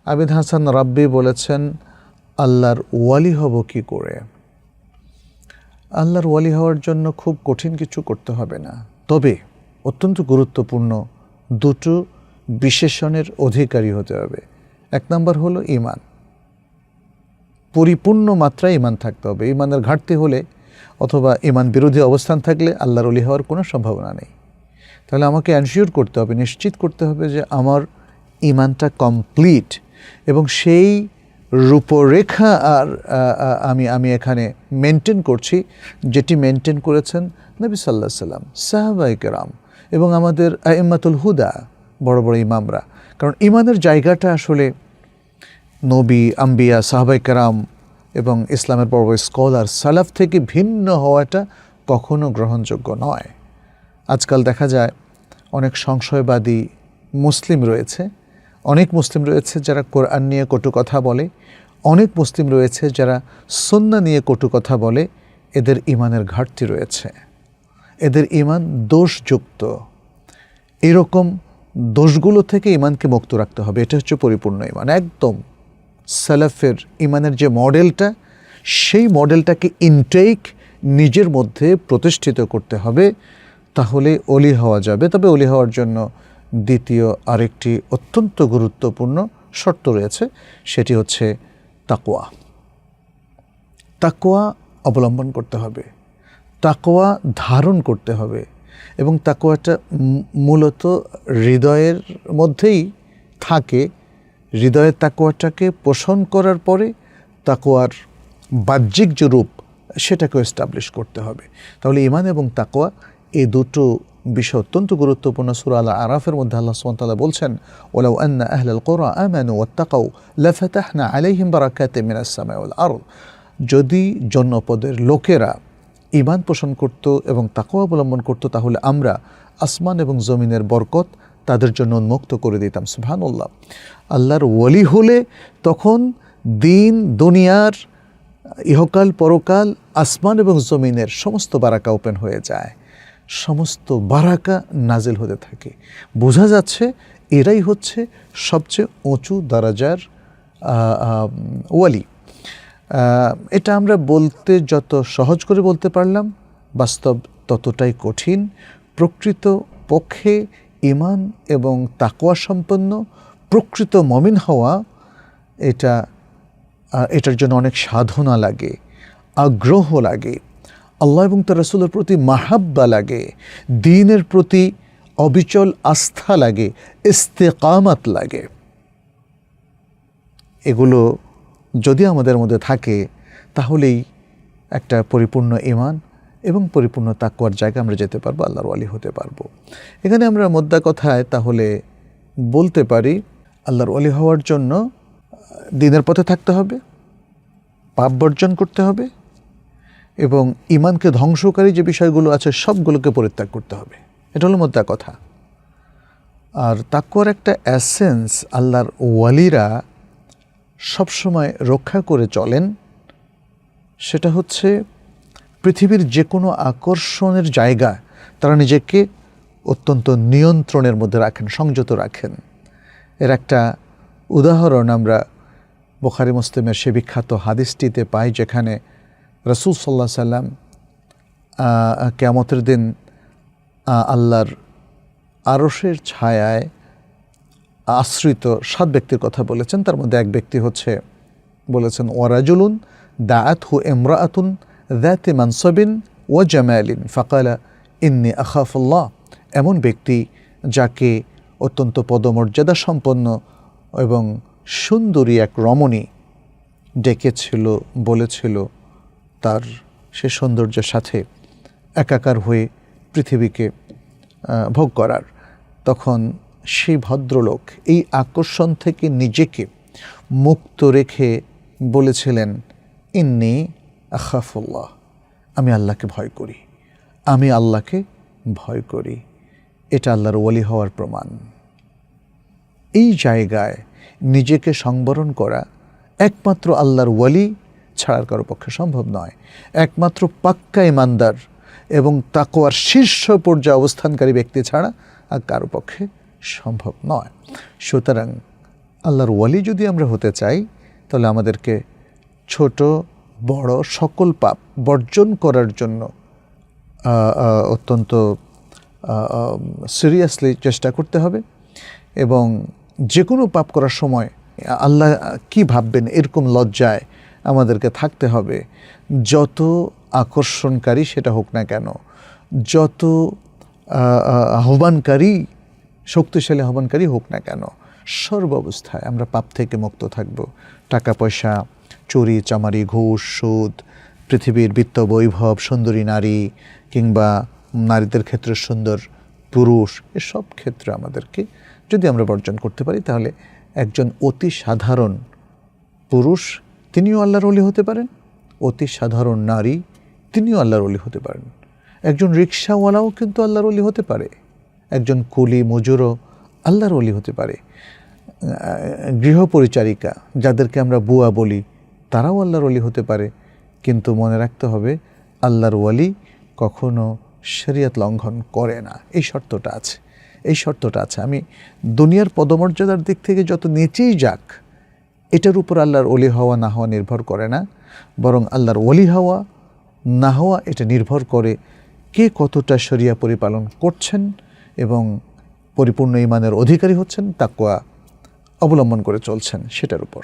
আবিদ হাসান রাব্বি বলেছেন, আল্লাহর ওয়ালি হব কি করে? আল্লাহর ওয়ালি হওয়ার জন্য খুব কঠিন কিছু করতে হবে না, তবে অত্যন্ত গুরুত্বপূর্ণ দুটো বিশেষণের অধিকারী হতে হবে। এক নম্বর হলো ঈমান, পরিপূর্ণ মাত্রায় ঈমান থাকতে হবে। ঈমানের ঘাটতি হলে অথবা ঈমান বিরোধী অবস্থান থাকলে আল্লাহর ওলি হওয়ার কোনো সম্ভাবনা নেই। তাহলে আমাকে এনশিওর করতে হবে, নিশ্চিত করতে হবে যে আমার ঈমানটা কমপ্লিট, এবং সেই রূপরেখা আর আমি এখানে মেনটেন করছি যেটি মেনটেন করেছেন নবী সাল্লাল্লাহু আলাইহি সাল্লাম, সাহাবায়ে কেরাম এবং আমাদের আইম্মাতুল হুদা, বড় বড় ইমামরা। কারণ ঈমানের জায়গাটা আসলে নবী, আম্বিয়া, সাহাবায়ে কেরাম এবং ইসলামের বড় বড় স্কলার, সালাফ থেকে ভিন্ন হওয়াটা কখনো গ্রহণযোগ্য নয়। আজকাল দেখা যায় অনেক সংশয়বাদী মুসলিম রয়েছে, অনেক মুসলিম রয়েছে যারা কোরআন নিয়ে কটু কথা বলে, অনেক মুসলিম রয়েছে যারা সুন্নাহ নিয়ে কটু কথা বলে। এদের ঈমানের ঘাটতি রয়েছে, এদের ঈমান দোষযুক্ত। এরকম দোষগুলো থেকে ঈমানকে মুক্ত রাখতে হবে। এটা হচ্ছে পরিপূর্ণ ঈমান। একদম সালাফের ঈমানের যে মডেলটা, সেই মডেলটাকে ইনটেক নিজের মধ্যে প্রতিষ্ঠিত করতে হবে, তাহলে ওলি হওয়া যাবে। তবে ওলি হওয়ার জন্য দ্বিতীয় আরেকটি অত্যন্ত গুরুত্বপূর্ণ শর্ত রয়েছে, সেটি হচ্ছে তাকওয়া। তাকওয়া অবলম্বন করতে হবে, তাকওয়া ধারণ করতে হবে, এবং তাকওয়াটা মূলত হৃদয়ের মধ্যেই থাকে। হৃদয়ের তাকওয়াটাকে পোষণ করার পরে তাকওয়ার বাহ্যিক যে রূপ, সেটাকে এস্টাবলিশ করতে হবে। তাহলে ঈমান এবং তাকওয়া এই দুটো বিষয় অত্যন্ত গুরুত্বপূর্ণ। সূরা আল আরাফের মধ্যে আল্লাহ সুবহানাহু ওয়া তাআলা বলছেন, ওয়ালাউ আন্না আহলাল কুরা আমানু ওয়াত্তাকাউ লাফাতাহনা আলাইহিম বারাকাতিম মিনাস সামাই ওয়াল আরদ। যদি জনপদের লোকেরা ঈমান পোষণ করত এবং তাকওয়া অবলম্বন করত, তাহলে আমরা আসমান এবং জমিনের বরকত তাদের জন্য উন্মুক্ত করে দিতাম। সুবহানাল্লাহ। আল্লাহর ওয়ালি হলে তখন দিন দুনিয়ার, ইহকাল পরকাল, আসমান এবং জমিনের সমস্ত বারাকা ওপেন হয়ে যায়, সমস্ত বারাকা নাজিল হতে থাকে। বোঝা যাচ্ছে এরাই হচ্ছে সবচেয়ে উঁচু দরজার ওয়ালি। এটা আমরা বলতে যত সহজ করে বলতে পারলাম, বাস্তব ততটাই কঠিন। প্রকৃত পক্ষে ঈমান এবং তাকওয়া সম্পন্ন প্রকৃত মুমিন হওয়া, এটার জন্য অনেক সাধনা লাগে, আগ্রহ লাগে, আল্লাহ এবং তার রাসূলের প্রতি মাহাব্বা লাগে, দ্বীনের প্রতি অবিচল আস্থা লাগে, ইস্তেকামাত লাগে। এগুলো যদি আমাদের মধ্যে থাকে, তাহলেই একটা পরিপূর্ণ ঈমান এবং পরিপূর্ণ তাকওয়ার জায়গায় আমরা যেতে পারবো, আল্লাহর ওয়ালি হতে পারবো। এখানে আমরা মোদ্দা কথায় তাহলে বলতে পারি, আল্লাহর ওয়ালি হওয়ার জন্য দ্বীনের পথে থাকতে হবে, পাপ বর্জন করতে হবে, এবং ঈমানকে ধ্বংসকারী যে বিষয়গুলো আছে সবগুলোকে পরিত্যাগ করতে হবে। এটা হলো মোদ্দা কথা। আর তাকওয়ার একটা এসেন্স আল্লাহর ওয়ালিরা সবসময় রক্ষা করে চলেন, সেটা হচ্ছে পৃথিবীর যে কোনো আকর্ষণের জায়গা তারা নিজেকে অত্যন্ত নিয়ন্ত্রণের মধ্যে রাখেন, সংযত রাখেন। এর একটা উদাহরণ আমরা বুখারী মুসলিমের সে বিখ্যাত হাদিসটিতে পাই, যেখানে রাসূল সাল্লাল্লাহু আলাইহি সাল্লাম কিয়ামতের দিন আল্লাহর আরশের ছায়ায় আশ্রিত 7 ব্যক্তির কথা বলেছেন। তার মধ্যে এক ব্যক্তি হচ্ছে বলেছেন, ওয়ারাজুলুন দাআতহু ইমরাআতুন যাতি মানসাবিন ওয়া জামালিন ফাকালা ইন্নী আখাফুল্লাহ। এমন ব্যক্তি যাকে অত্যন্ত পদমর্যাদা সম্পন্ন এবং সুন্দরী এক রমণী ডেকেছিল, বলেছিল তার সে সৌন্দর্যের সাথে একাকার হয়ে পৃথিবীকে ভোগ করার। তখন সেই ভদ্রলোক এই আকর্ষণ থেকে নিজেকে মুক্ত রেখে বলেছিলেন, ইন্নী আখাফুল্লাহ, আমি আল্লাহকে ভয় করি, আমি আল্লাহকে ভয় করি। এটা আল্লাহর ওয়ালি হওয়ার প্রমাণ। এই জায়গায় নিজেকে সংবরণ করা একমাত্র আল্লাহর ওয়ালি ছাড়ার কারো পক্ষে সম্ভব নয়। একমাত্র পাক্কা ঈমানদার এবং তাকওয়ার শীর্ষ পর্যায়ে অবস্থানকারী ব্যক্তি ছাড়া আর কারো পক্ষে সম্ভব নয়। সুতরাং আল্লাহর ওয়ালি যদি আমরা হতে চাই তাহলে আমাদেরকে ছোট বড় সকল পাপ বর্জন করার জন্য অত্যন্ত সিরিয়াসলি চেষ্টা করতে হবে, এবং যে কোনো পাপ করার সময় আল্লাহ কি ভাববেন এরকম লজ্জায় আমাদেরকে থাকতে হবে। যত আকর্ষণকারী সেটা হোক না কেন, যত আহ্বানকারী শক্তিশালী আহ্বানকারী হোক না কেন, সর্বাবস্থায় আমরা পাপ থেকে মুক্ত থাকব। টাকা পয়সা, চুরি চামারি, ঘুষ, সুদ, পৃথিবীর বিত্ত বৈভব, সুন্দরী নারী কিংবা নারীদের ক্ষেত্রে সুন্দর পুরুষ, এসব ক্ষেত্রে আমাদেরকে যদি আমরা বর্জন করতে পারি তাহলে একজন অতি সাধারণ পুরুষ তিনিও আল্লাহর ওলি হতে পারেন, অতি সাধারণ নারী তিনিও আল্লাহর ওলি হতে পারেন, একজন রিক্সাওয়ালাও কিন্তু আল্লাহর ওলি হতে পারে, একজন কুলি মজুরও আল্লাহর ওলি হতে পারে, গৃহপরিচারিকা যাদেরকে আমরা বুয়া বলি তারাও আল্লাহর ওলি হতে পারে। কিন্তু মনে রাখতে হবে আল্লাহর ওয়ালি কখনো শরীয়ত লঙ্ঘন করে না, এই শর্তটা আছে, এই শর্তটা আছে। আমি দুনিয়ার পদমর্যাদার দিক থেকে যত নিচেই যাক এটার উপর আল্লাহর ওলি হওয়া না হওয়া নির্ভর করে না, বরং আল্লাহর ওলি হওয়া না হওয়া এটা নির্ভর করে কে কতটা শরিয়া পরিপালন করছেন এবং পরিপূর্ণ ঈমানের অধিকারী হচ্ছেন, তাকওয়া অবলম্বন করে চলছেন সেটার উপর।